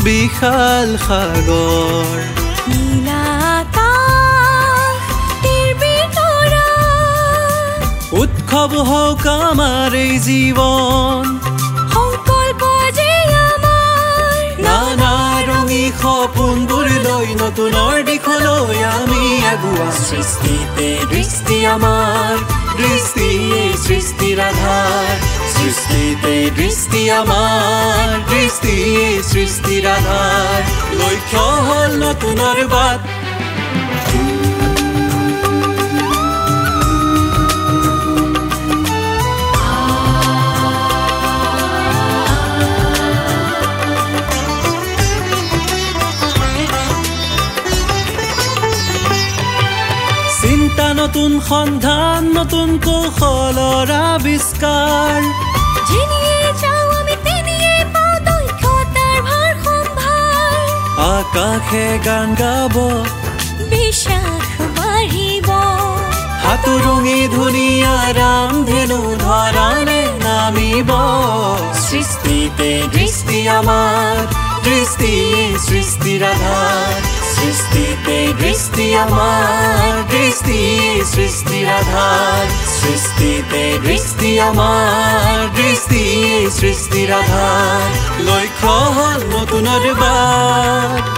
বিশাল সাগৰ নীলা আকাশ তীৰবিতৰা উৎসৱ হওক আমাৰ এই জীৱন সংকল্প যে আমাৰ নানা ৰঙী সপোনবোৰ লৈ নতুনৰ দিশলৈ আমি আগুৱা সৃষ্টিতে দৃষ্টি আমাৰ দৃষ্টিয়ে সৃষ্টিৰ আধাৰ সৃষ্টিতে দৃষ্টি আমাৰ দৃষ্টিয়ে সৃষ্টিৰ আধাৰ লক্ষ্য হ'ল নতুনৰ বাট চিন্তা নতুন সন্ধান নতুন কৌশলৰ আৱিষ্কাৰ যেনিয়ে যাওঁ আমি তেনিয়ে পাওঁ দক্ষতাৰ ভাৰ সম্ভাৰ আকাশে গান গাব বিশ্বাস বাঢ়িব হাতুৰঙি ধুনীয়া ৰামধেনু ধৰণে নামিব সৃষ্টিতে দৃষ্টি আমাৰ দৃষ্টিয়ে সৃষ্টিৰ আধাৰ সৃষ্টিতে দৃষ্টি আমাৰ দৃষ্টিয়ে সৃষ্টিৰ আধাৰ সৃষ্টিতে দৃষ্টি আমাৰ দৃষ্টিয়ে সৃষ্টিৰ আধাৰ লক্ষ্য হ'ল নতুনৰ বাট